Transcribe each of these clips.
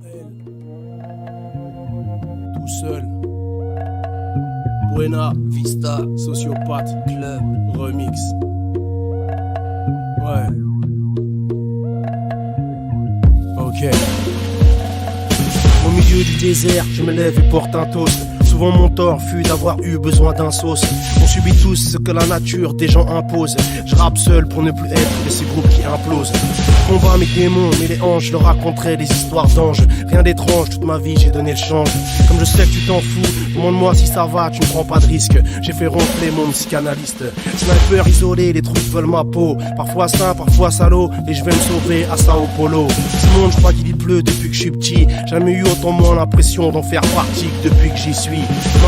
AL. Tout seul. Buena Vista, Sociopathe, Club, Remix. Ouais. Ok. Au milieu du désert, je me lève et porte un toast. Souvent mon tort fut d'avoir eu besoin d'un sauce. On subit tous ce que la nature des gens impose. Je rappe seul pour ne plus être de ces groupes qui implosent. Je combats mes démons, mais les anges leur raconteraient des histoires d'anges. Rien d'étrange, toute ma vie j'ai donné le change. Comme je sais que tu t'en fous, demande-moi si ça va, tu ne prends pas de risque. J'ai fait ronfler mon psychanalyste. Sniper isolé, les trucs veulent ma peau. Parfois sain, parfois salaud, et je vais me sauver à Sao Paulo. Ce monde, je crois qu'il y pleut depuis que je suis petit. Jamais eu autant moins l'impression d'en faire partie que depuis que j'y suis.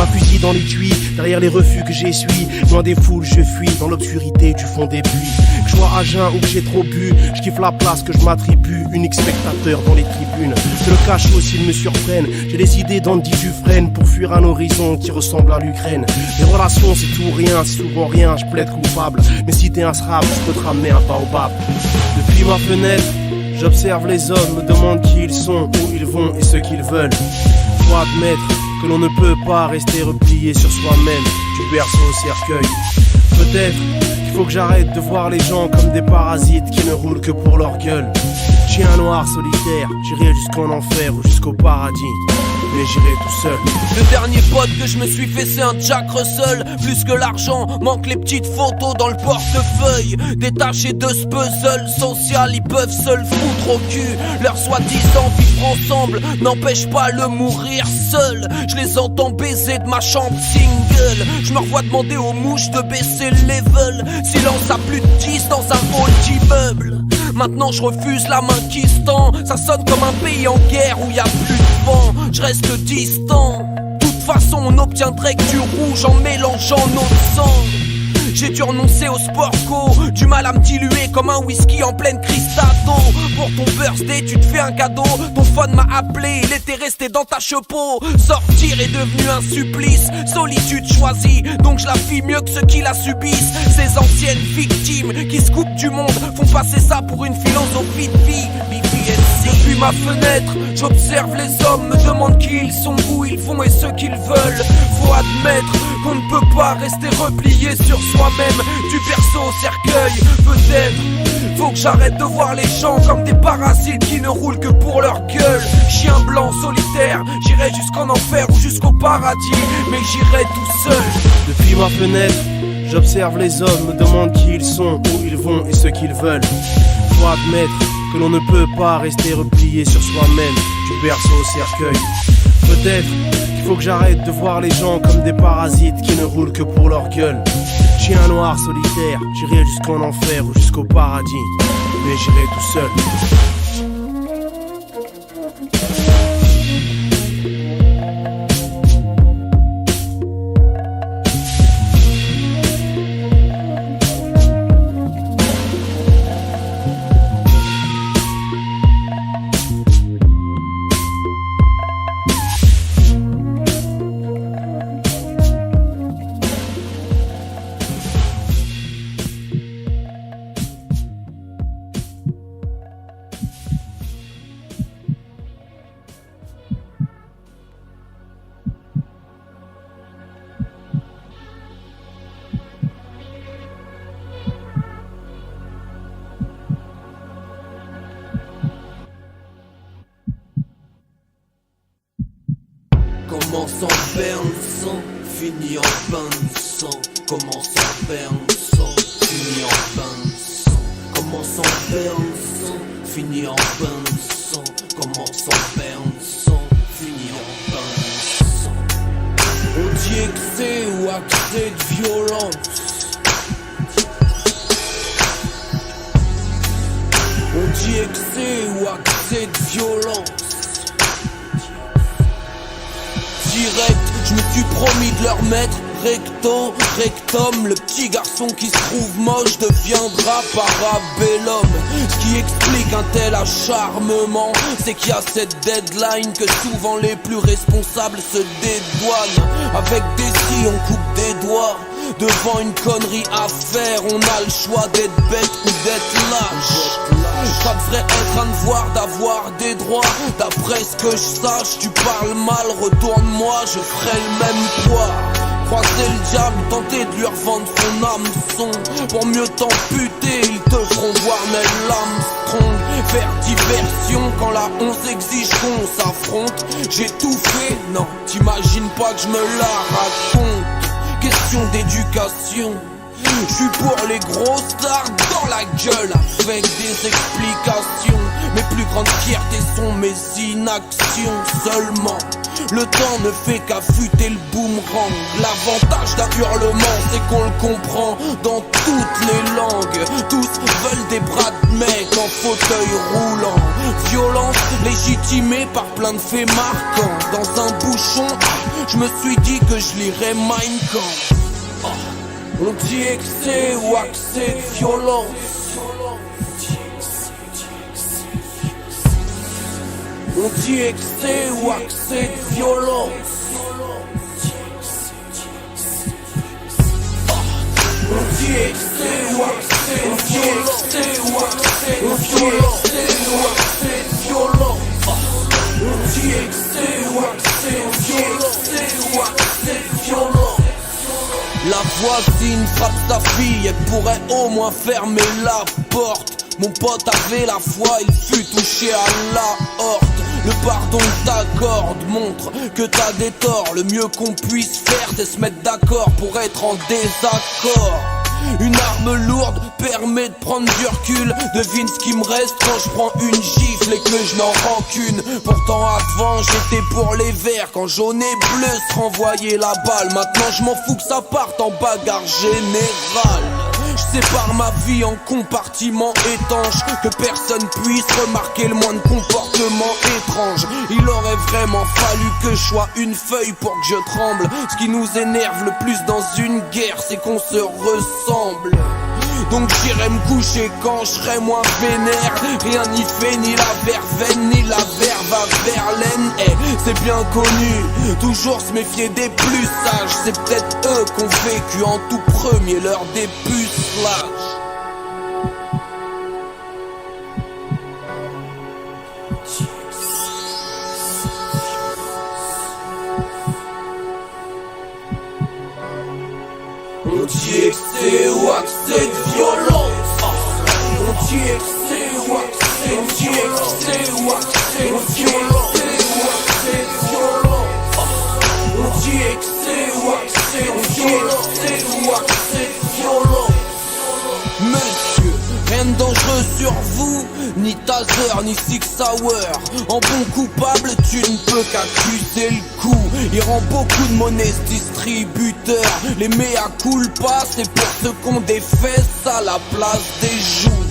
Un fusil dans les tuiles, derrière les refus que j'essuie. Loin des foules, je fuis dans l'obscurité du fond des pluies. Que je sois à jeun ou que j'ai trop bu, je kiffe la place que je m'attribue. Unique spectateur dans les tribunes. Je le cache s'ils me surprennent. J'ai décidé d'Andy Dufresne pour fuir un horizon qui ressemble à l'Ukraine. Les relations c'est tout rien, c'est souvent rien, je plaide coupable. Mais si t'es un srab, je peux te ramener un baobab. Depuis ma fenêtre, j'observe les hommes, me demande qui ils sont, où ils vont et ce qu'ils veulent. Faut admettre que l'on ne peut pas rester replié sur soi-même, du berceau au cercueil. Peut-être qu'il faut que j'arrête de voir les gens comme des parasites qui ne roulent que pour leur gueule. Chien noir solitaire, j'irai jusqu'en enfer ou jusqu'au paradis, mais j'irai tout seul. Le dernier pote que je me suis fait c'est un Jack Russell. Plus que l'argent, manque les petites photos dans le portefeuille. Détachés de ce puzzle social, ils peuvent se le foutre au cul. Leur soi-disant vivre ensemble n'empêche pas le mourir seul. Je les entends baiser de ma chambre single. Je me revois demander aux mouches de baisser le level. Silence à plus de 10 dans un hall d'immeuble. Maintenant je refuse la main qui se tend. Ça sonne comme un pays en guerre où y a plus de vent. Je reste distant. De toute façon on obtiendrait que du rouge en mélangeant notre sang. J'ai dû renoncer au sport co, du mal à me diluer comme un whisky en pleine crise d'ado. Pour ton birthday tu te fais un cadeau. Ton phone m'a appelé, il était resté dans ta chepeau. Sortir est devenu un supplice, solitude choisie, donc je la vis mieux que ceux qui la subissent. Ces anciennes victimes qui se coupent du monde font passer ça pour une philosophie de vie. Depuis ma fenêtre, j'observe les hommes, me demande qui ils sont, où ils vont et ce qu'ils veulent. Faut admettre qu'on ne peut pas rester replié sur soi-même, du berceau au cercueil. Peut-être faut que j'arrête de voir les gens comme des parasites qui ne roulent que pour leur gueule. Chien blanc solitaire, j'irai jusqu'en enfer ou jusqu'au paradis, mais j'irai tout seul. Depuis ma fenêtre, j'observe les hommes, me demande qui ils sont, où ils vont et ce qu'ils veulent. Faut admettre que l'on ne peut pas rester replié sur soi-même, du berceau au cercueil. Peut-être qu'il faut que j'arrête de voir les gens comme des parasites qui ne roulent que pour leur gueule. Chien noir solitaire, j'irai jusqu'en enfer ou jusqu'au paradis, mais j'irai tout seul. Commence en berne sang, fini en pain de sang. Commence en berne sang, fini en pain de sang. Commence en berne sang, fini en pain de sang. Commence en berne sang, fini en pain de sang. On dit excès ou accès de violence. On dit excès ou accès de violence. Direct, je me suis promis de leur mettre recto, rectum. Le petit garçon qui se trouve moche deviendra parabellum. Ce qui explique un tel acharnement, c'est qu'il y a cette deadline que souvent les plus responsables se dédouanent. Avec des si on coupe des doigts. Devant une connerie à faire, on a le choix d'être bête ou d'être lâche. Ça devrait être un devoir d'avoir des droits. D'après ce que je sache, tu parles mal, retourne-moi, je ferai le même poids. Croiser le diable, tenter de lui revendre son hameçon. Pour mieux t'amputer, ils te feront voir Neil Armstrong. Faire diversion quand la honte exige qu'on s'affronte. J'ai tout fait, non, t'imagines pas que je me la raconte. Question d'éducation, je suis pour les grosses stars dans la gueule avec des explications. Mes plus grandes fiertés sont mes inactions seulement. Le temps ne fait qu'affûter le boomerang. L'avantage d'un hurlement, c'est qu'on le comprend dans toutes les langues. Tous veulent des bras de mec en fauteuil roulant. Violence légitimée par plein de faits marquants. Dans un bouchon, je me suis dit que je lirais Mein Kampf. On dit excès ou accès de violence. On dit excès ou accès de violence. On dit excès ou accès de violence. On dit excès ou accès de violence. On dit excès ou accès de violence. La voisine frappe sa fille, elle pourrait au moins fermer la porte. Mon pote avait la foi, il fut touché à la horte. Le pardon que t'accordes montre que t'as des torts. Le mieux qu'on puisse faire, c'est se mettre d'accord pour être en désaccord. Une arme lourde permet de prendre du recul. Devine ce qui me reste quand je prends une gifle et que je n'en rends qu'une. Pourtant avant j'étais pour les verts. Quand jaune et bleu se renvoyaient la balle. Maintenant je m'en fous que ça parte en bagarre générale. Je sépare ma vie en compartiments étanches. Que personne puisse remarquer le moindre comportement étrange. Il aurait vraiment fallu que je sois une feuille pour que je tremble. Ce qui nous énerve le plus dans une guerre, c'est qu'on se ressemble. Donc j'irai me coucher quand je serai moins vénère. Rien n'y fait, ni la verveine, ni la verve à Verlaine. C'est bien connu, toujours se méfier des plus sages. C'est peut-être eux qui ont vécu en tout premier l'heure des pucelages. On dit excès ou accès de violence. On dit excès ou accès, on dit excès ou accès de violence. On dit excès ou accès, on dit excès ou accès de violence. Monsieur, rien de dangereux sur vous, ni taser, ni Six Hour. En bon coupable, tu ne peux qu'accuser le coup. Il rend beaucoup de monnaie ce distributeur. Les mea culpa, c'est pour ceux qu'on des fesses à la place des joues.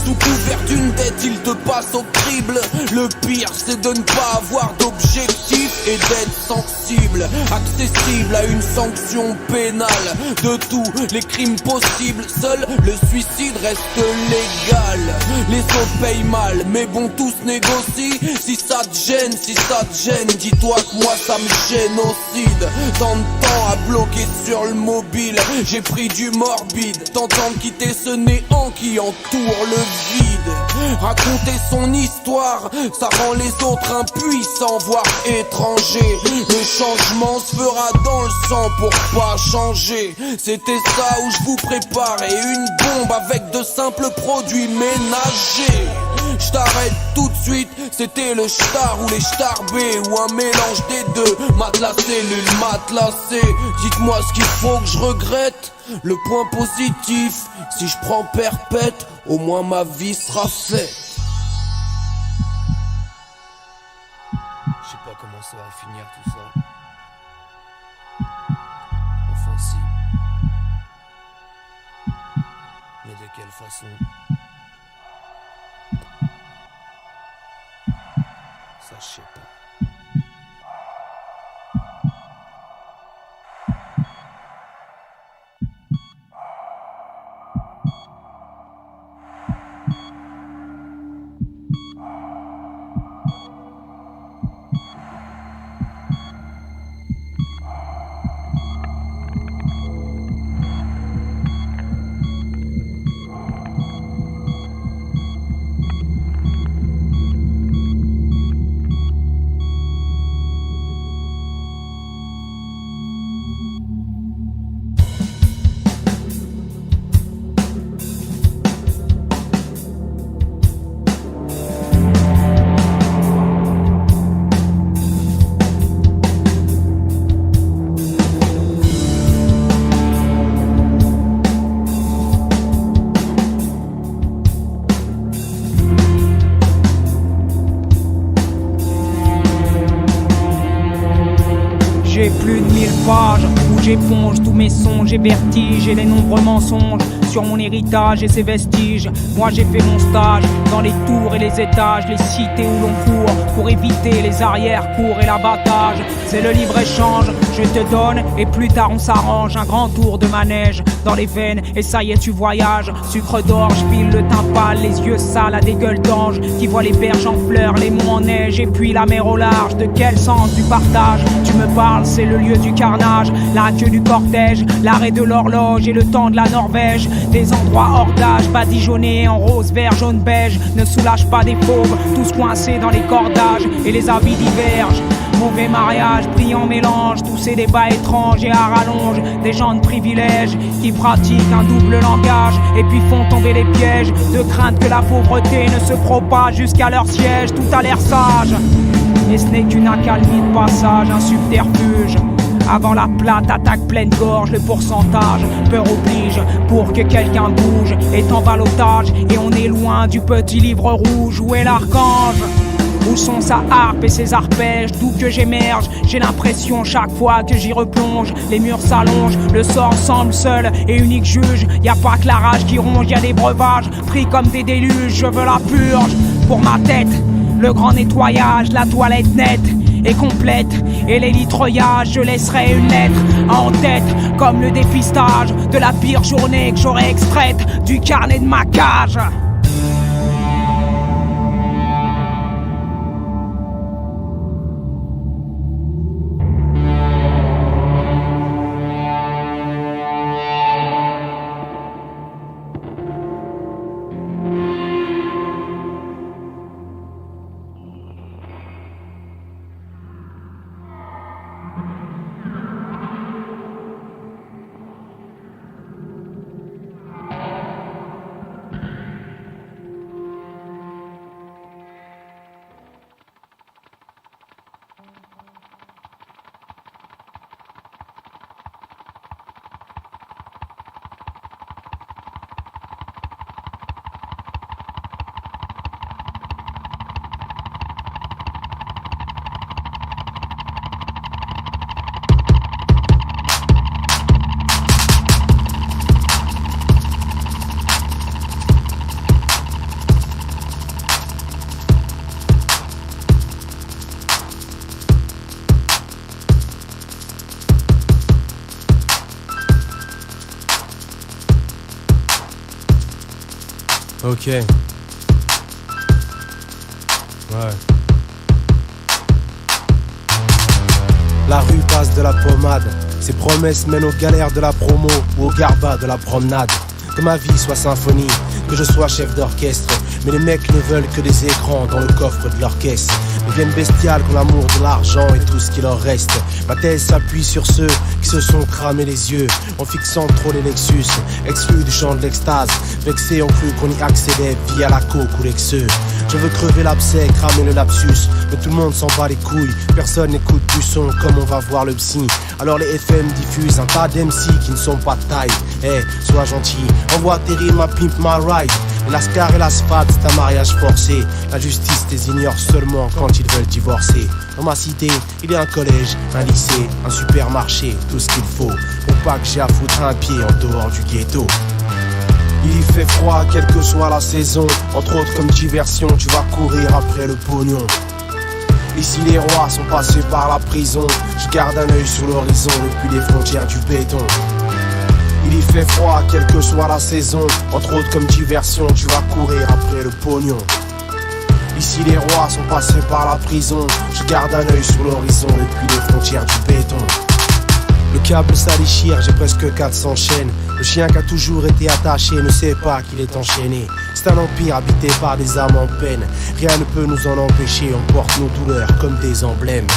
Sous couvert d'une dette, il te passe au crible. Le pire, c'est de ne pas avoir d'objectif et d'être sensible, accessible à une sanction pénale. De tous les crimes possibles, seul le suicide reste légal. Les autres payent mal, mais bon, tous négocient. Si ça te gêne, dis-toi que moi ça me génocide. Tant de temps à bloquer sur le mobile, j'ai pris du morbide. T'entendre quitter ce néant qui entoure le vide. Raconter son histoire, ça rend les autres impuissants, voire étrangers. Le changement se fera dans le sang pour pas changer. C'était ça où je vous préparais une bombe avec de simples produits ménagers. Je t'arrête tout de suite, c'était le star ou les starbés ou un mélange des deux. Matelas cellule, matelassé. Dites-moi ce qu'il faut que je regrette. Le point positif, si je prends perpète, au moins ma vie sera faite. Je sais pas comment ça va finir tout ça. Enfin si. Mais de quelle façon? Ça je sais pas. J'ai plus de 1000 pages où j'éponge tous mes songes et vertiges et les nombreux mensonges sur mon héritage et ses vestiges. Moi j'ai fait mon stage dans les tours et les étages, les cités où l'on court pour éviter les arrière-cours et l'abattage. C'est le libre-échange, je te donne et plus tard on s'arrange. Un grand tour de manège dans les veines et ça y est tu voyages. Sucre d'orge, file le teint pâle, les yeux sales à des gueules d'ange qui voient les berges en fleurs, les monts en neige et puis la mer au large. De quel sens du partage tu me parles? C'est le lieu du carnage, la queue du cortège, l'arrêt de l'horloge et le temps de la Norvège. Des endroits hors d'âge, badigeonnés en rose, vert, jaune, beige, ne soulage pas des fauves, tous coincés dans les cordages et les habits divergent. Mauvais mariage, brillant mélange, tous ces débats étranges et à rallonge. Des gens de privilèges qui pratiquent un double langage et puis font tomber les pièges de crainte que la pauvreté ne se propage jusqu'à leur siège. Tout a l'air sage, et ce n'est qu'une accalmie de passage, un subterfuge. Avant la plate attaque pleine gorge, le pourcentage peur oblige pour que quelqu'un bouge est en ballottage et on est loin du petit livre rouge. Où est l'archange? Où sont sa harpe et ses arpèges? D'où que j'émerge, j'ai l'impression chaque fois que j'y replonge. Les murs s'allongent, le sort semble seul et unique juge. Y a pas que la rage qui ronge, y a des breuvages pris comme des déluges. Je veux la purge pour ma tête, le grand nettoyage, la toilette nette et complète et les litreuillages. Je laisserai une lettre en tête comme le dépistage de la pire journée que j'aurais extraite du carnet de ma cage. Ok. Ouais. La rue passe de la pommade, ses promesses mènent aux galères de la promo ou au garba de la promenade. Que ma vie soit symphonie, que je sois chef d'orchestre, mais les mecs ne veulent que des écrans dans le coffre de leur caisse. Deviennent bestiales pour l'amour de l'argent et tout ce qui leur reste. Ma thèse s'appuie sur ceux qui se sont cramés les yeux en fixant trop les Lexus, exclus du champ de l'extase. Vexés ont cru qu'on y accédait via la coke ou l'exeux. Je veux crever l'abcès, cramer le lapsus, mais tout le monde s'en bat les couilles. Personne n'écoute du son comme on va voir le psy. Alors les FM diffusent un tas d'MC qui ne sont pas de taille. Eh, sois gentil, envoie tes rimes à Pimp My Ride. Et l'ascar et l'asphalte, c'est un mariage forcé. La justice les ignore seulement quand ils veulent divorcer. Dans ma cité, il y a un collège, un lycée, un supermarché, tout ce qu'il faut pour pas que j'ai à foutre un pied en dehors du ghetto. Il fait froid, quelle que soit la saison. Entre autres comme diversion, tu vas courir après le pognon. Ici les rois sont passés par la prison. Je garde un œil sur l'horizon depuis les frontières du béton. Il y fait froid, quelle que soit la saison. Entre autres comme diversion, tu vas courir après le pognon. Ici les rois sont passés par la prison. Je garde un œil sur l'horizon depuis les frontières du béton. Le câble ça déchire, j'ai presque 400 chaînes. Le chien qui a toujours été attaché ne sait pas qu'il est enchaîné. C'est un empire habité par des âmes en peine. Rien ne peut nous en empêcher, on porte nos douleurs comme des emblèmes.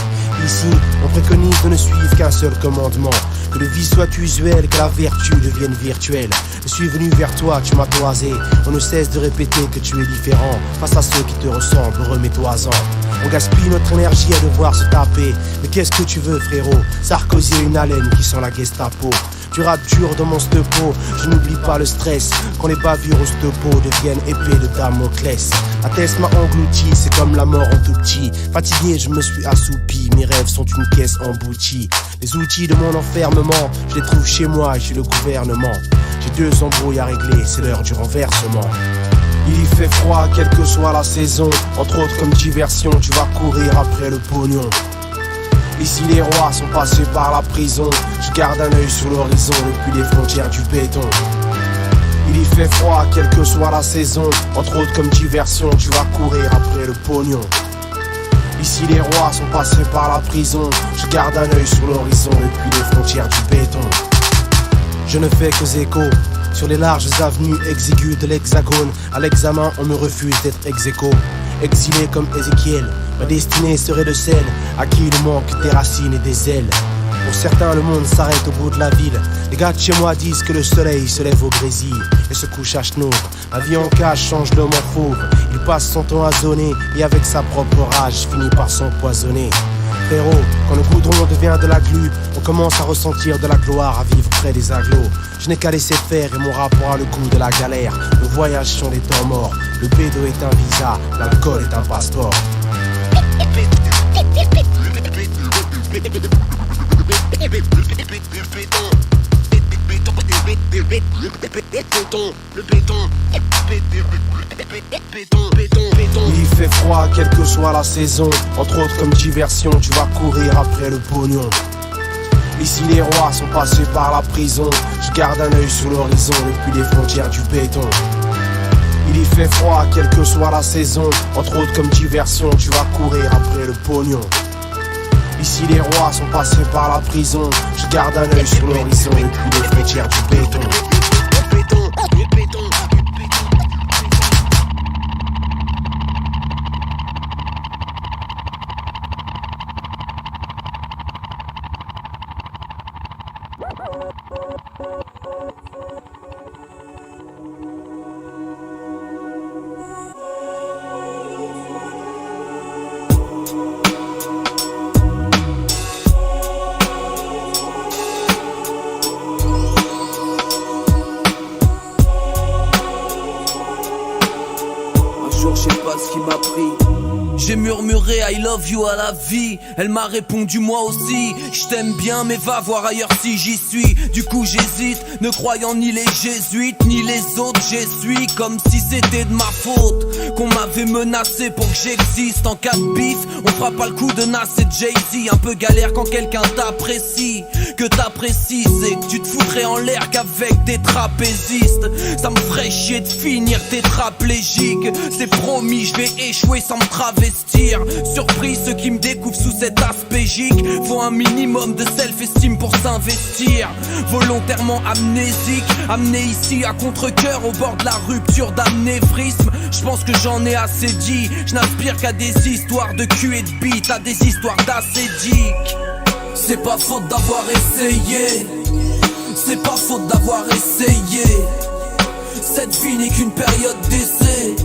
Ici, on préconise de ne suivre qu'un seul commandement. Que le vice soit usuel, que la vertu devienne virtuelle. Je suis venu vers toi, tu m'as toisé. On ne cesse de répéter que tu es différent. Face à ceux qui te ressemblent, remets-toi-en. On gaspille notre énergie à devoir se taper. Mais qu'est-ce que tu veux, frérot? Sarkozy et une haleine qui sent la Gestapo. Tu rappes dur dans mon stepo, je n'oublie pas le stress. Quand les bavures au stepo deviennent épées de Damoclès. La tête m'a englouti, c'est comme la mort en tout petit. Fatigué, je me suis assoupi, mes rêves sont une caisse emboutie. Les outils de mon enfermement, je les trouve chez moi et chez le gouvernement. J'ai 2 embrouilles à régler, c'est l'heure du renversement. Il y fait froid, quelle que soit la saison. Entre autres comme diversion, tu vas courir après le pognon. Ici les rois sont passés par la prison. Je garde un œil sur l'horizon depuis les frontières du béton. Il y fait froid, quelle que soit la saison. Entre autres comme diversion, tu vas courir après le pognon. Ici les rois sont passés par la prison. Je garde un œil sur l'horizon depuis les frontières du béton. Je ne fais que écho sur les larges avenues exiguës de l'hexagone. À l'examen on me refuse d'être ex-aequo. Exilé comme Ézéchiel, ma destinée serait de celle à qui il manque des racines et des ailes. Pour certains le monde s'arrête au bout de la ville. Les gars de chez moi disent que le soleil se lève au Brésil et se couche à Chenôve. La vie en cage change l'homme en fauve. Il passe son temps à zoner et avec sa propre rage finit par s'empoisonner. Frérot, quand le goudron devient de la glu, on commence à ressentir de la gloire à vivre près des agglos. Je n'ai qu'à laisser faire et mon rapport a le goût de la galère. Nos voyages sont des temps morts, le bédo est un visa, l'alcool est un passeport. Il fait froid, quelle que soit la saison. Entre autres comme diversion, tu vas courir après le pognon. Ici les rois sont passés par la prison. Je garde un œil sur l'horizon depuis les frontières du béton. Il y fait froid, quelle que soit la saison. Entre autres comme diversion, tu vas courir après le pognon. Ici les rois sont passés par la prison. Je garde un œil sur l'horizon depuis les frontières du béton. Je sais pas ce qui m'a pris. J'ai murmuré I love you à la vie. Elle m'a répondu moi aussi. Je t'aime bien mais va voir ailleurs si j'y suis. Du coup j'hésite, ne croyant ni les jésuites ni les autres. J'essuie comme si c'était de ma faute qu'on m'avait menacé pour que j'existe. En cas de bif, on fera pas le coup de Nas et Jay-Z. Un peu galère quand quelqu'un t'apprécie, que t'apprécies et que tu te foutrais en l'air qu'avec des trapézistes. Ça me ferait chier de finir tétraplégique. C'est promis, je vais échouer sans me travestir. Surpris, ceux qui me découvrent sous cet aspect gigue. Faut un minimum de self-esteem pour s'investir. Volontairement amnésique, amené ici à contre-cœur au bord de la rupture d'anévrisme. Je pense que j'en ai assez dit. Je n'aspire qu'à des histoires de cul et de bite, à des histoires d'acédique. C'est pas faute d'avoir essayé. C'est pas faute d'avoir essayé. Cette vie n'est qu'une période d'essai,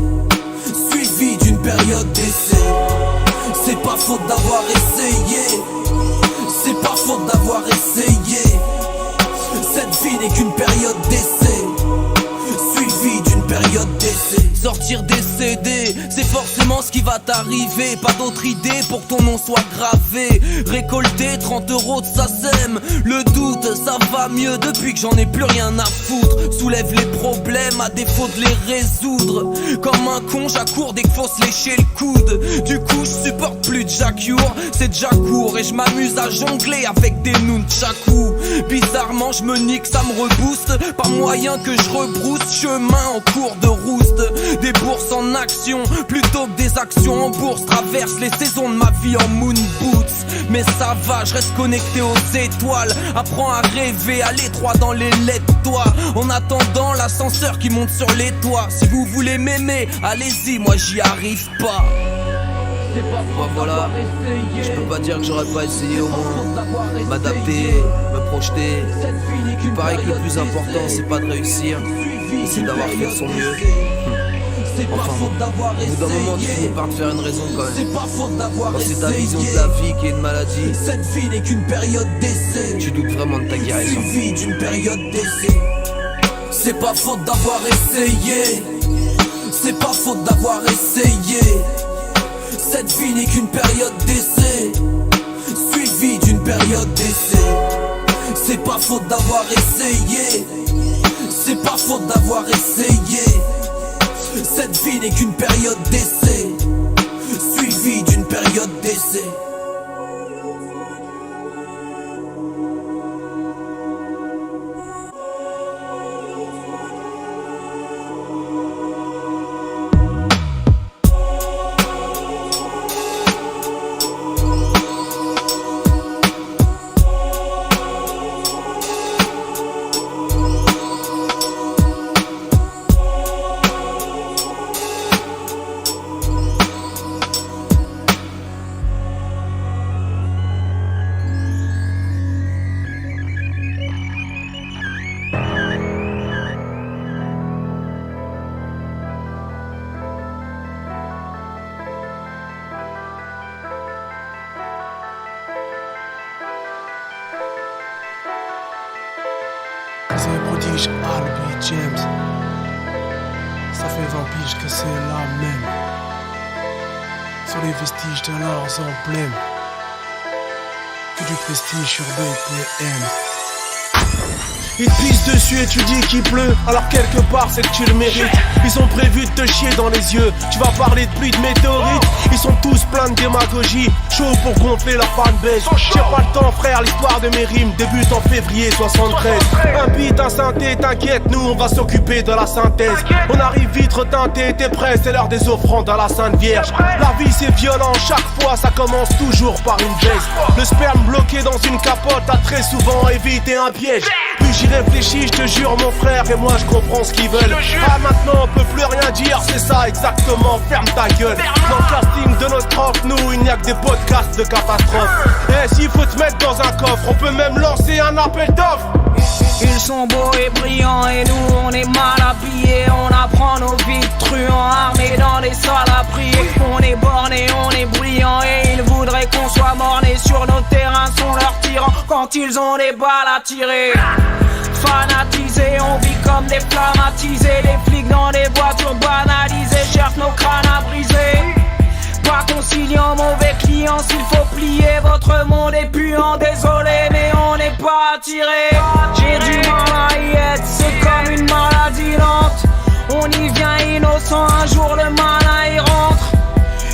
suivie d'une période d'essai. C'est pas faute d'avoir essayé. C'est pas faute d'avoir essayé. Cette vie n'est qu'une période d'essai, suivie d'une période d'essai. Sortir des CD, c'est forcément ce qui va t'arriver. Pas d'autre idée pour que ton nom soit gravé. Récolter 30 € de SACEM. Le doute, ça va mieux depuis que j'en ai plus rien à foutre. Soulève les problèmes à défaut de les résoudre. Comme un con, j'accours dès qu'il faut se lécher le coude. Du coup, je supporte plus de Jacour. C'est déjà court et je m'amuse à jongler avec des nunchakus. Bizarrement, je me nique, ça me rebooste. Pas moyen que je rebrousse chemin en cours de rouste. Des bourses en action, plutôt que des actions en bourse. Traverse les saisons de ma vie en moon boots. Mais ça va, je reste connecté aux étoiles. Apprends à rêver, à l'étroit dans les lettres toi. En attendant l'ascenseur qui monte sur les toits. Si vous voulez m'aimer, allez-y, moi j'y arrive pas. Moi voilà, je peux pas dire que j'aurais pas essayé au moins m'adapter, me projeter. Il paraît que le plus important c'est pas de réussir, c'est d'avoir fait de son mieux. Enfin, au bout d'un moment tu finis par te faire une raison quand même. Quand c'est ta vision de la vie qui est une maladie, cette vie n'est qu'une période d'essai, tu doutes vraiment de ta guérison. suivie d'une période d'essai. C'est pas faute d'avoir essayé. C'est pas faute d'avoir essayé. Cette vie n'est qu'une période d'essai, suivie d'une période d'essai. C'est pas faute d'avoir essayé. C'est pas faute d'avoir essayé. Cette vie n'est qu'une période d'essai, suivie d'une période d'essai. C'est le prodige Albie James. Ça fait 20 piges que c'est la même. Sur les vestiges de leurs emblèmes. Que du prestige sur BPM. Ils te pissent dessus et tu dis qu'il pleut. Alors quelque part c'est que tu le mérites. Ils ont prévu de te chier dans les yeux. Tu vas parler de pluie de météorites. Ils sont tous pleins de démagogie. Chaud pour gonfler leur fanbase. J'ai pas le temps frère, l'histoire de mes rimes débute en février 73. Un beat, un synthé, t'inquiète, nous on va s'occuper de la synthèse. On arrive vite retinté, t'es prêt, c'est l'heure des offrandes à la Sainte Vierge. La vie c'est violent, chaque fois ça commence toujours par une baisse. Le sperme bloqué dans une capote a très souvent évité un piège. Plus j'y réfléchis, je te jure mon frère, et moi je comprends ce qu'ils veulent. Ah maintenant on peut plus rien dire, c'est ça exactement, ferme ta gueule. Dans le casting de notre prof, nous il n'y a que des podcasts de catastrophe. Et s'il faut te mettre dans un coffre, on peut même lancer un appel d'offres. Ils sont beaux et brillants et nous on est mal habillés. On apprend nos vies de truands armés dans les salles à prier. On est bornés, on est brillants et ils voudraient qu'on soit mornés. Sur nos terrains sont leurs tyrans quand ils ont des balles à tirer. Fanatisés, on vit comme des flammatisés. Les flics dans des voitures banalisées cherchent nos crânes à briser. Pas conciliant, mauvais client, s'il faut plier, votre monde est puant. Désolé mais on n'est pas attiré. J'ai du mal à y être, c'est comme une maladie lente. On y vient innocent, un jour le malin y rentre.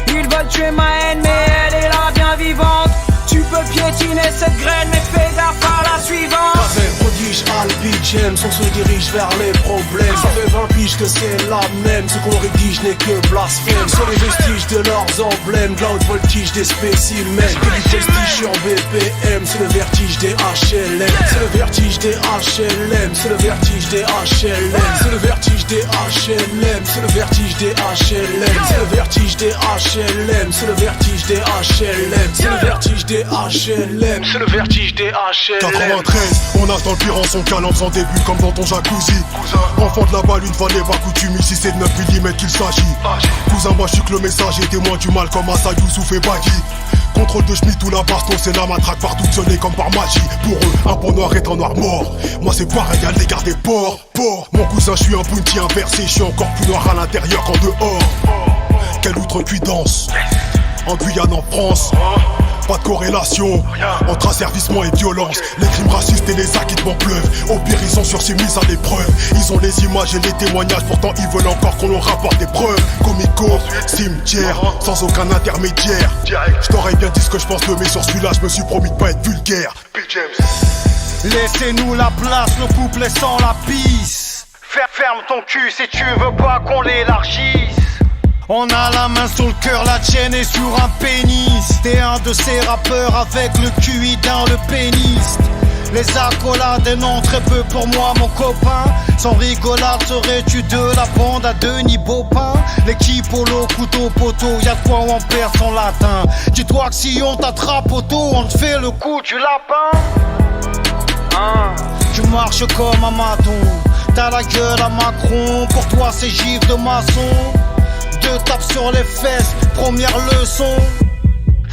Ils veulent tuer ma haine mais elle est là bien vivante. Tu peux piétiner cette graine mais fais gaffe à la suivante. Avec prodige Albie James, on se dirige vers les problèmes. Ça fait 20 piges que c'est la même, ce qu'on rédige n'est que blasphème. Sur les vestiges de leurs emblèmes, de la haute voltige des spécimens. Que du prestige sur BPM, c'est le vertige des HLM. C'est le vertige des HLM, c'est le vertige des HLM. C'est le vertige des HLM, c'est le vertige des HLM. C'est le vertige des HLM, c'est le vertige des HLM. C'est le vertige des HLM, c'est le vertige des HLM. 93, on nage dans le pire en son calme en début comme dans ton jacuzzi. Enfant de la balle, une fois n'est pas coutume, ici c'est de 9 mm qu'il s'agit. Cousin, moi je suis que le messager, témoin du mal comme Assa Youssouf et Bagui. Contrôle de Schmitt ou la baston, c'est la matraque partout sonné comme par magie. Pour eux, un pont noir est un noir mort. Moi c'est pareil à l'égard des porcs. Mon cousin, je suis un bounty inversé, je suis encore plus noir à l'intérieur qu'en dehors. Quelle outrecuidance, en Guyane, en France. Pas de corrélation entre asservissement et violence. Les crimes racistes et les acquittements pleuvent. Au pire ils sont sursis à l'épreuve. Ils ont les images et les témoignages, pourtant ils veulent encore qu'on leur rapporte des preuves. Comico, cimetière, sans aucun intermédiaire. Je t'aurais bien dit ce que je pense de mais sur celui-là je me suis promis de pas être vulgaire. Laissez-nous la place, le couple est sans la pisse. Ferme ton cul si tu veux pas qu'on l'élargisse. On a la main sur le cœur, la tienne est sur un pénis. T'es un de ces rappeurs avec le QI dans le pénis. Les accolades n'ont très peu pour moi mon copain. Sans rigolade serais-tu de la bande à Denis Baupin. L'équipe polo, couteau, poteau, y'a de quoi on perd son latin. Dis-toi que si on t'attrape auto, on te fait le coup du lapin. Tu marches comme un maton, t'as la gueule à Macron. Pour toi c'est gifle de maçon. Deux tapes sur les fesses, première leçon.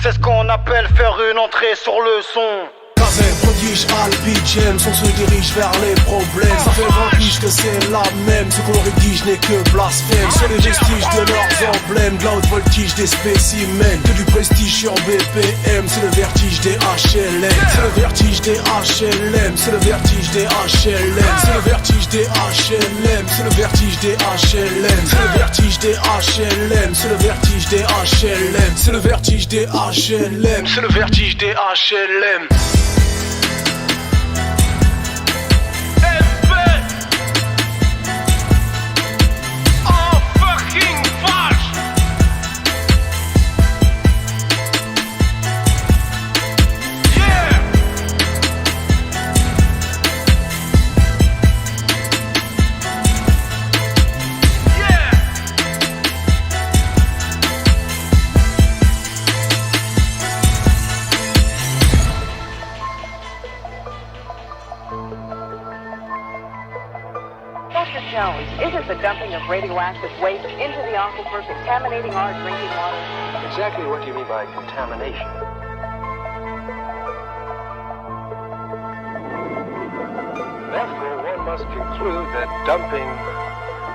C'est ce qu'on appelle faire une entrée sur le son. veine. Prodige Albidjem, on se dirige vers les problèmes. Ça fait 20 piges que c'est la même. Ce qu'on rédige n'est que blasphème. C'est les vestiges de leurs emblèmes. De la haute voltige des spécimens. Que du prestige sur BPM. C'est le vertige des HLM. C'est le vertige des HLM. C'est le vertige des HLM. C'est le vertige des HLM. C'est le vertige des HLM. C'est le vertige des HLM. C'est le vertige des HLM. C'est le vertige des HLM. C'est le vertige des HLM. Isn't the dumping of radioactive waste into the aquifer contaminating our drinking water? Exactly what do you mean by contamination? Therefore, one must conclude that dumping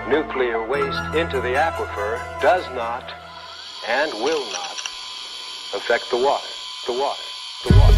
nuclear waste into the aquifer does not and will not affect the water.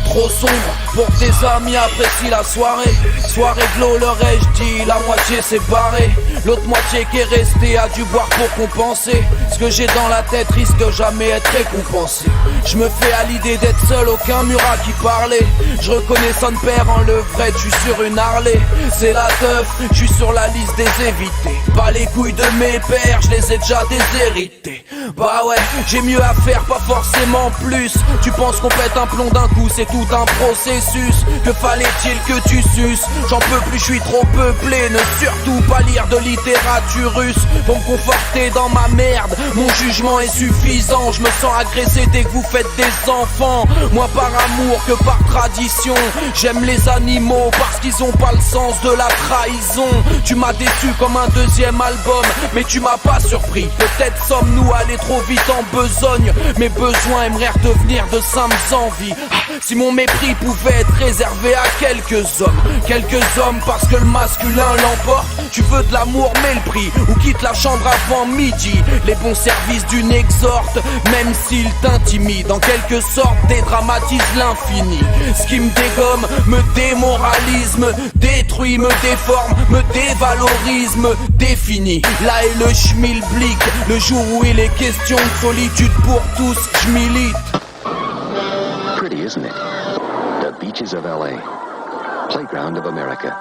Trop sombre pour que tes amis apprécient la soirée. Soirée glow, leur ai-je dit, la moitié s'est barrée. L'autre moitié qui est restée a dû boire pour compenser. Ce que j'ai dans la tête risque de jamais être récompensé. Je me fais à l'idée d'être seul, aucun mur à qui parler. Je reconnais son père en levrette, je suis sur une Harley. C'est la teuf, je suis sur la liste des évités. Pas les couilles de mes pères, je les ai déjà déshérités. Bah ouais, j'ai mieux à faire, pas forcément plus. Tu penses qu'on pète un plomb d'un coup, c'est tout un processus. Que fallait-il que tu suces? J'en peux plus, je suis trop peuplé. Ne surtout pas lire de littérature russe pour me conforter dans ma merde. Mon jugement est suffisant, je me sens agressé dès que vous faites des enfants. Moi par amour que par tradition. J'aime les animaux parce qu'ils ont pas le sens de la trahison. Tu m'as déçu comme un deuxième album, mais tu m'as pas surpris. Peut-être sommes-nous allés trop vite en besogne. Mes besoins aimeraient redevenir de simples envies. Si mon mépris pouvait être réservé à quelques hommes parce que le masculin l'emporte. Tu veux de l'amour mais le prix, ou quitte la chambre avant midi. Les bons services d'une exhorte, même s'il t'intimide. En quelque sorte dédramatise l'infini. Ce qui me dégomme, me démoralise, me détruit, me déforme, me dévalorise, me définit. Là est le schmilblick, le jour où il est question de solitude pour tous, je milite. Pretty, isn't it? The beaches of LA, playground of America.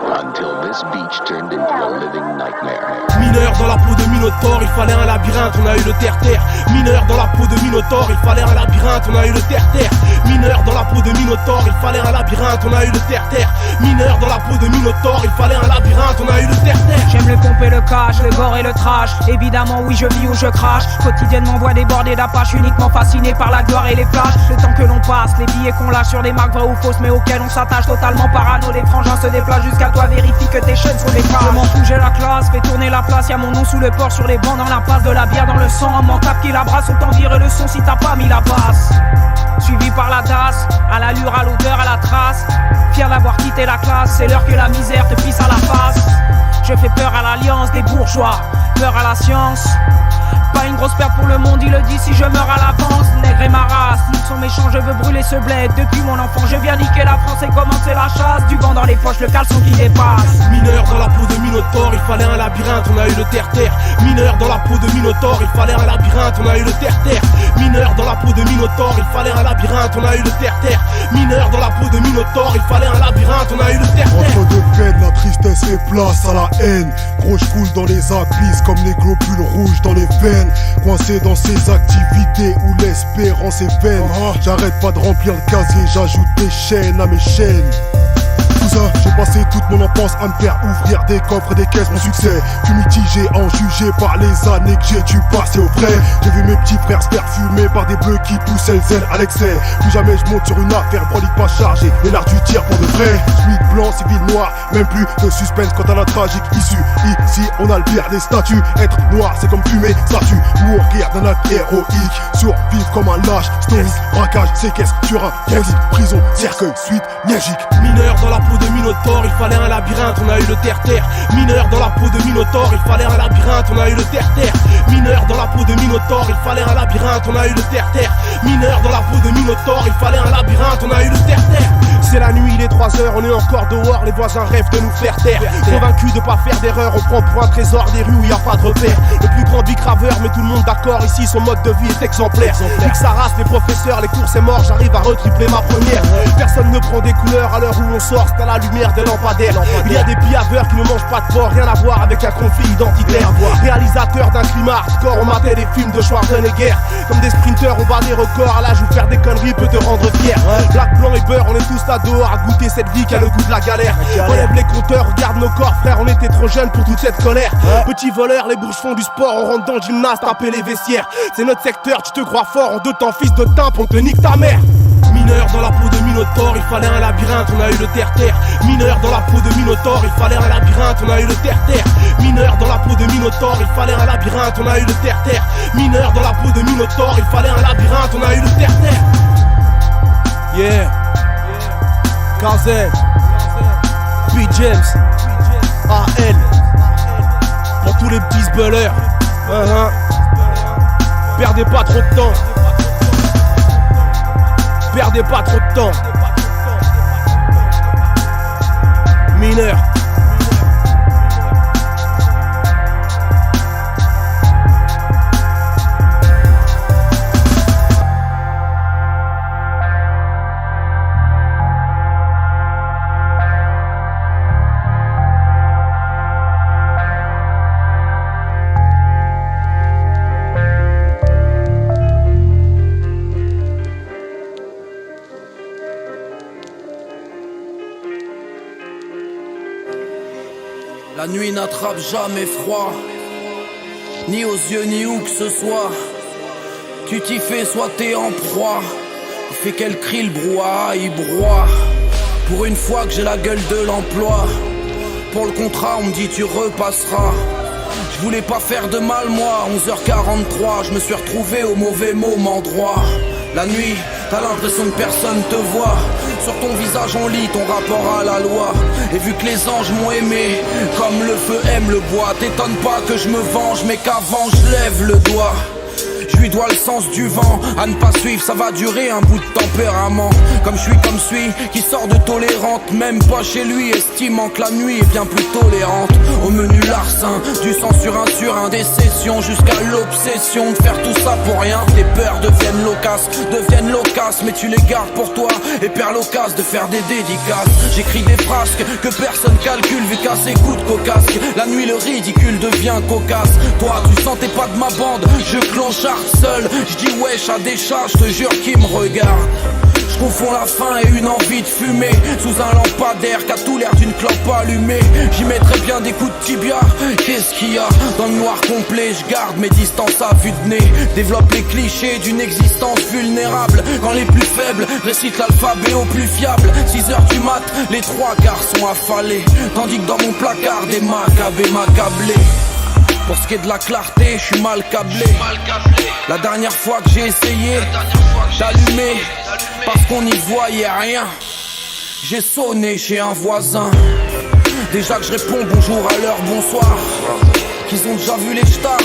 Until this beach turned into a living nightmare. Mineur dans la peau de Minotaure, il fallait un labyrinthe, on a eu le terre-terre. Mineur dans la peau de Minotaure, il fallait un labyrinthe, on a eu le terre-terre. Mineur dans la peau de Minotaure, il fallait un labyrinthe, on a eu le terre-terre. Mineur dans la peau de Minotaure, il fallait un labyrinthe, on a eu le terre-terre. J'aime le pompe et le cash, le gore et le trash. Évidemment oui je vis ou je crache. Quotidiennement voix débordée d'Apache, uniquement fasciné par la gloire et les flashs. Le temps que l'on passe, les billets qu'on lâche sur des marques vraies ou fausses, mais auxquelles on s'attache totalement parano. Les frangins se déplacent jusqu'à toi, vérifie que tes chaînes sont des phrases. Je m'en fous, j'ai la classe, fais tourner la place. Y'a mon nom sous le port, sur les bancs, dans la place, de la bière dans le sang. Un mentable qui la brasse, autant virer le son si t'as pas mis la basse. Suivi par la DAS, à l'allure, à l'odeur, à la trace. Fier d'avoir quitté la classe, c'est l'heure que la misère te pisse à la face. Je fais peur à l'alliance des bourgeois, peur à la science. Pas une grosse perte pour le monde, il le dit si je meurs à l'avance. Nègre et ma race, ils sont méchants, je veux brûler ce bled. Depuis mon enfant, je viens niquer la France et commencer la chasse. Du vent dans les poches, le caleçon qui dépasse. Mineur dans la peau de Minotaure, il fallait un labyrinthe, on a eu le terre-terre. Mineur dans la peau de Minotaure, il fallait un labyrinthe, on a eu le terre-terre. Mineur dans la peau de Minotaure, il fallait un labyrinthe, on a eu le terre-terre. Mineur dans la peau de Minotaure, il fallait un labyrinthe, on a eu le terre-terre. Entre deux peines, la tristesse fait place à la haine. Gros, je coule dans les abysses comme les globules rouges dans les veines. Coincé dans ses activités où l'espérance est vaine. J'arrête pas de remplir le casier, j'ajoute des chaînes à mes chaînes. Tout cousin, j'ai passé toute mon enfance à me faire ouvrir des coffres et des caisses. Mon succès fut mitigé, en jugé par les années que j'ai dû passer au frais. J'ai vu mes petits frères se faire fumer par des bleus qui poussaient le zèle à l'excès. Plus jamais je monte sur une affaire, brolique pas chargée, et l'art du tir pour de vrai. Suite blanc, civil noir, même plus de suspense quant à la tragique issue. Ici on a le pire des statuts, être noir c'est comme fumer, statue. Mourir d'un acte héroïque, survivre comme un lâche, stoïque. Braquage, séquestre, sur un transit, prison, cercueil, suite, liégique. Mineur dans la peau de Minotaure, il fallait un labyrinthe, on a eu le terre-terre. Mineur dans la peau de Minotaure, il fallait un labyrinthe, on a eu le terre-terre. Mineur dans la peau de Minotaure, il fallait un labyrinthe, on a eu le terre-terre. Mineur dans la peau de Minotaure, il fallait un labyrinthe, on a eu le terre-terre. C'est la nuit, il est 3h, on est encore dehors, les voisins rêvent de nous faire taire. Convaincus de pas faire d'erreur, on prend pour un trésor des rues où y a pas de repère. Le plus grand bicraveur, mais tout le monde d'accord, ici son mode de vie est exemplaire. Nique sa race, les professeurs, les cours c'est mort, j'arrive à retripler ma première. Personne ne prend des couleurs à l'heure où on sort, c'est à la lumière des lampadaires. Il y a des piaveurs qui ne mangent pas de porc, rien à voir avec un conflit identitaire. Réalisateur d'un climat hardcore, on matait des films de Schwarzenegger. Comme des sprinteurs, on bat des records, à l'âge où faire des conneries peut te rendre fier. Black, blanc et beurre, on est tous là dehors à goûter cette vie qui a le goût de la galère. Relève les compteurs, regarde nos corps, frère, on était trop jeunes pour toute cette colère. Petits voleurs, les bourges font du sport, on rentre dans le gymnase, taper les vestiaires. C'est notre secteur, tu te crois fort, en deux temps fils de timpe, on te nique ta mère. Mineur dans la peau de Minotaure, il fallait un labyrinthe, on a eu le terre-terre. Mineur dans la peau de Minotaure, il fallait un labyrinthe, on a eu le terre-terre. Mineur dans la peau de Minotaure, il fallait un labyrinthe, on a eu le terre-terre. Mineur dans la peau de Minotaure, il fallait un labyrinthe, on a eu le terre-terre. Yeah. Kazen, P. James, A.L. Pour tous les petits sbellers. Perdez pas trop de temps. Perdez pas trop de temps. Mineur. La nuit n'attrape jamais froid, ni aux yeux ni où que ce soit. Tu t'y fais, soit t'es en proie. Il fait qu'elle crie le brouhaha, il broie. Pour une fois que j'ai la gueule de l'emploi, pour le contrat on me dit tu repasseras. Je voulais pas faire de mal moi, 11h43, je me suis retrouvé au mauvais moment droit. La nuit, t'as l'impression que personne te voit. Sur ton visage on lit ton rapport à la loi. Et vu que les anges m'ont aimé, comme le feu aime le bois, t'étonne pas que je me venge, mais qu'avant je lève le doigt. Je lui dois le sens du vent, à ne pas suivre, ça va durer un bout de tempérament. Comme je suis comme celui qui sort de tolérante, même pas chez lui, estimant que la nuit est bien plus tolérante. Au menu larcin, du sang sur un, des sessions jusqu'à l'obsession de faire tout ça pour rien. Tes peurs deviennent loquaces, mais tu les gardes pour toi et perds l'occasion de faire des dédicaces. J'écris des frasques que personne calcule vu qu'à ses coups de cocasque, la nuit le ridicule devient cocasse. Toi tu sentais pas de ma bande, je clochard seul, je dis wesh à des chats, je te jure qui me regarde. Je confonds la faim et une envie de fumer sous un lampadaire qui a tout l'air d'une clope allumée. J'y mettrais bien des coups de tibia. Qu'est-ce qu'il y a dans le noir complet? Je garde mes distances à vue de nez. Développe les clichés d'une existence vulnérable. Quand les plus faibles récitent l'alphabet au plus fiable. 6h du mat, les trois quarts sont affalés, tandis que dans mon placard des macabées m'accablaient. Pour ce qui est de la clarté, je suis mal câblé. La dernière fois que j'ai essayé d'allumer, parce qu'on n'y voyait rien, j'ai sonné chez un voisin. Déjà que je réponds bonjour à l'heure, bonsoir, qu'ils ont déjà vu les stars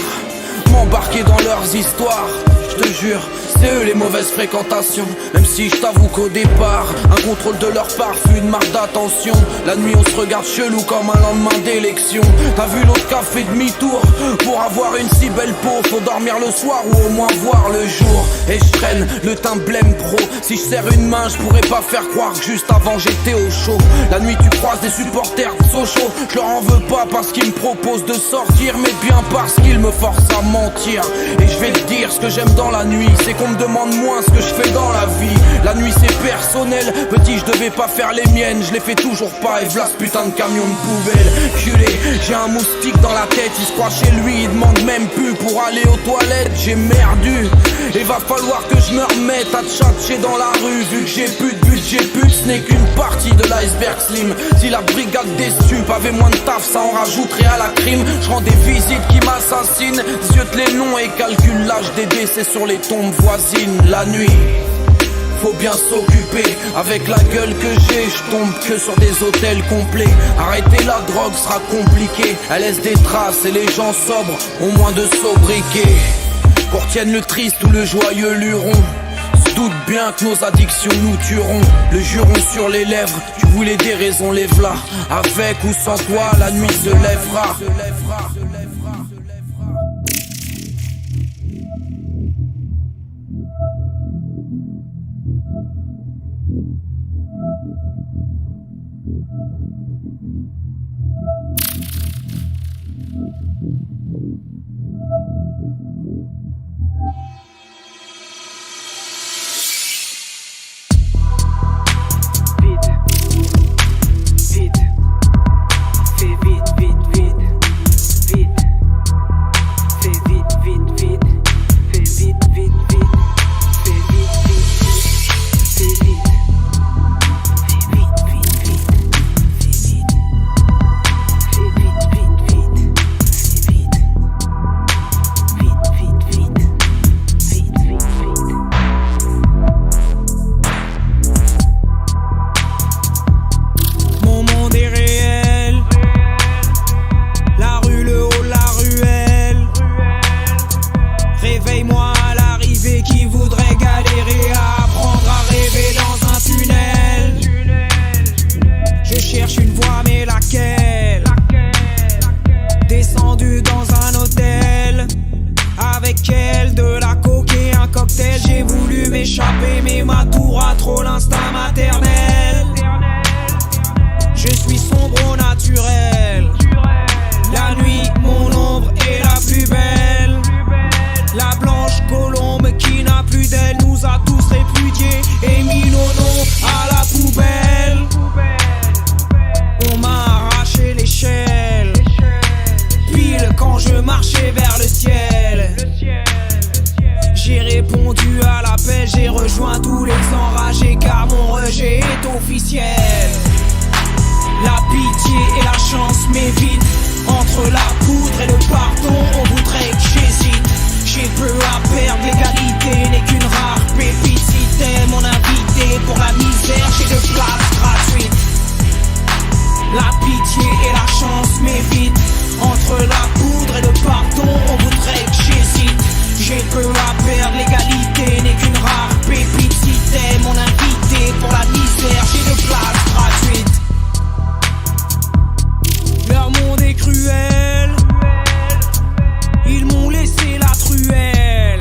m'embarquer dans leurs histoires. Je te jure, c'est eux les mauvaises fréquentations. Même si je t'avoue qu'au départ, un contrôle de leur part fut une marque d'attention. La nuit on se regarde chelou comme un lendemain d'élection. T'as vu l'autre qui a fait demi-tour pour avoir une si belle peau. Faut dormir le soir ou au moins voir le jour. Et je traîne le teint blême pro. Si je serre une main, je pourrais pas faire croire que juste avant j'étais au chaud. La nuit tu croises des supporters de Sochaux. Je leur en veux pas parce qu'ils me proposent de sortir, mais bien parce qu'ils me forcent à mentir. Et je vais te dire, ce que j'aime dans la nuit, c'est qu'on qu'on me demande moins ce que je fais dans la vie. La nuit c'est personnel, petit je devais pas faire les miennes, je les fais toujours pas et v'là ce putain de camion de poubelle. Culé, j'ai un moustique dans la tête, il se croit chez lui, il demande même plus pour aller aux toilettes. J'ai merdu, et va falloir que je me remette à tchatcher dans la rue. Vu que j'ai plus de budget, ce n'est qu'une partie de l'iceberg slim. Si la brigade des stupes avait moins de taf, ça en rajouterait à la crime. Je rends des visites qui m'assassinent, ziote les noms et calcule l'âge des décès sur les tombes voisines. La nuit, faut bien s'occuper, avec la gueule que j'ai, je tombe que sur des hôtels complets. Arrêter la drogue sera compliqué, elle laisse des traces et les gens sobres ont moins de sobriquet. Qu'on retienne le triste ou le joyeux luron, se doute bien que nos addictions nous tueront. Le juron sur les lèvres, tu voulais des raisons, lève-la. Avec ou sans toi, la nuit se lèvera. Ils m'ont laissé la truelle.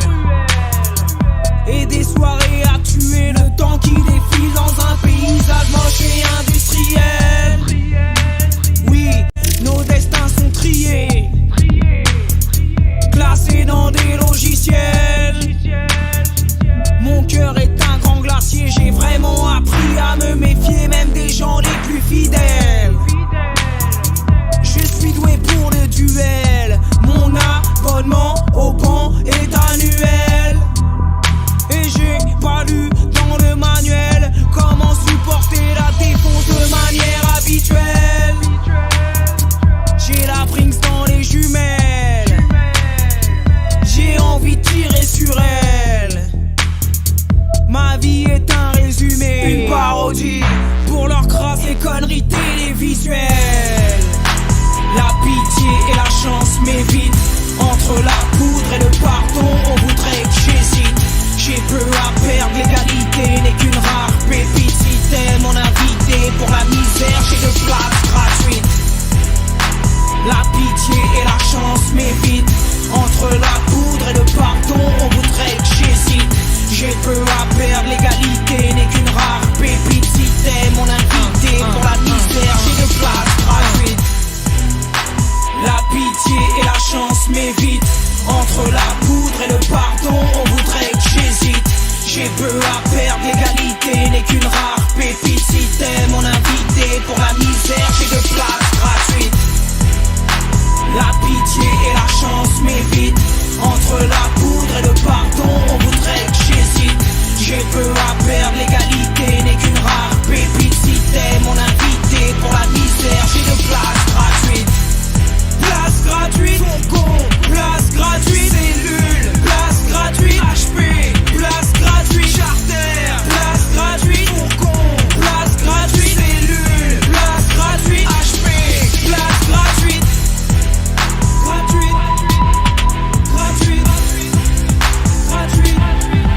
peu à perdre, l'égalité n'est qu'une rare pépite. Si t'es mon invité, pour la misère j'ai de place gratuite. La pitié et la chance m'évitent. Entre la poudre et le pardon, on voudrait que j'hésite. J'ai peu à perdre, l'égalité n'est qu'une rare pépite. Si t'es mon invité, pour la misère j'ai de place gratuite. Place gratuite, Fourgon, place gratuite, cellule, place gratuite, HP, place gratuite, charter, place gratuite, Fourgon, place gratuite, cellule, place gratuite, HP, place gratuite. Gratuite, gratuite, gratuite, gratuite, gratuite, gratuite, gratuite, gratuite.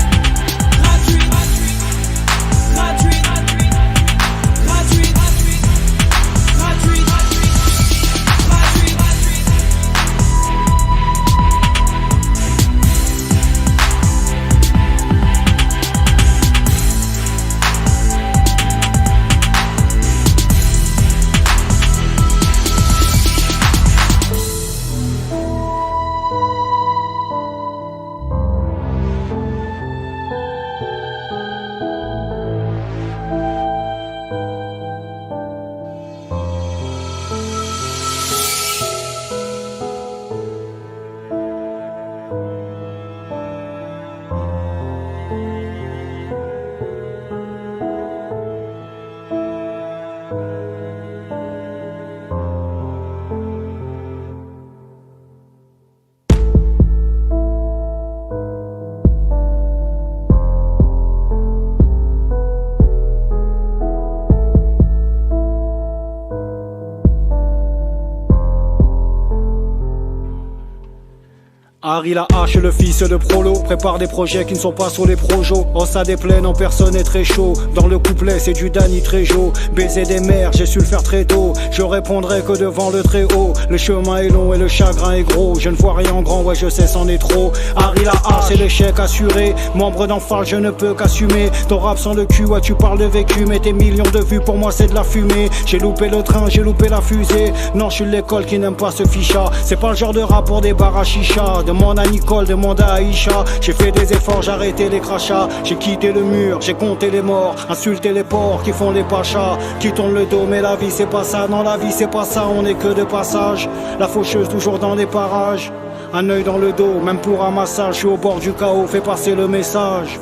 Harry la hache, le fils de Prolo, prépare des projets qui ne sont pas sur les projos. Oh ça des plaines en personne est très chaud. Dans le couplet c'est du Danny Trejo. Baiser des mères, j'ai su le faire très tôt. Je répondrai que devant le très haut. Le chemin est long et le chagrin est gros. Je ne vois rien en grand, ouais je sais c'en est trop. Harry la hache, c'est l'échec assuré. Membre d'enfant, je ne peux qu'assumer. Ton rap sans le cul, ouais tu parles de vécu. Mais tes millions de vues pour moi c'est de la fumée. J'ai loupé le train, j'ai loupé la fusée. Non je suis l'école qui n'aime pas ce ficha. C'est pas le genre de rap pour des bars à chicha. Demande à Nicole, demande à Aïcha. J'ai fait des efforts, j'ai arrêté les crachats. J'ai quitté le mur, j'ai compté les morts. Insulté les porcs qui font les pachas. Qui tournent le dos, mais la vie c'est pas ça. Non la vie c'est pas ça, on est que de passage. La faucheuse toujours dans les parages. Un œil dans le dos, même pour un massage. Je suis au bord du chaos, fais passer le message.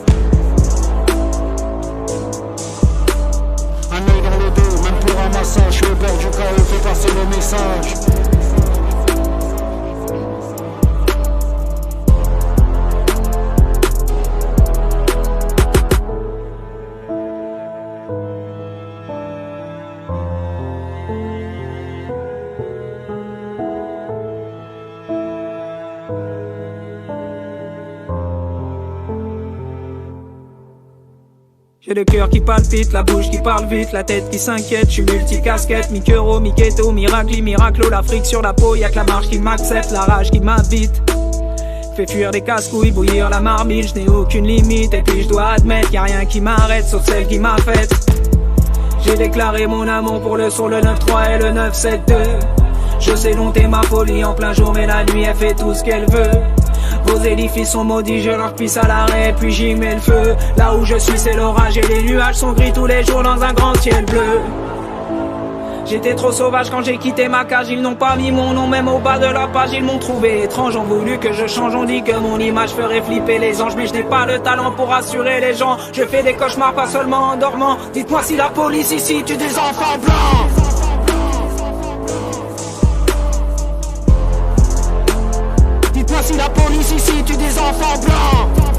Un œil dans le dos, même pour un massage. Je suis au bord du chaos, fais passer le message. J'ai le cœur qui palpite, la bouche qui parle vite, la tête qui s'inquiète, je suis multicasquette, mi-keuro, mi-keto, miracli, miraclo, l'Afrique sur la peau, y'a que la marche qui m'accepte, la rage qui m'habite. Fait fuir des casse-couilles, bouillir la marmite, je n'ai aucune limite, et puis je dois admettre y'a rien qui m'arrête, sauf celle qui m'a faite. J'ai déclaré mon amour pour le son, le 9-3 et le 9-7-2. Je sais dompter ma folie en plein jour, mais la nuit elle fait tout ce qu'elle veut. Vos édifices sont maudits, je leur pisse à l'arrêt, puis j'y mets le feu. Là où je suis c'est l'orage et les nuages sont gris tous les jours dans un grand ciel bleu. J'étais trop sauvage quand j'ai quitté ma cage, ils n'ont pas mis mon nom même au bas de la page. Ils m'ont trouvé étrange, ont voulu que je change, on dit que mon image ferait flipper les anges. Mais je n'ai pas le talent pour assurer les gens, je fais des cauchemars pas seulement en dormant. Dites-moi si la police ici tue des enfants blancs. Dites-moi si la police ici tue des enfants blancs.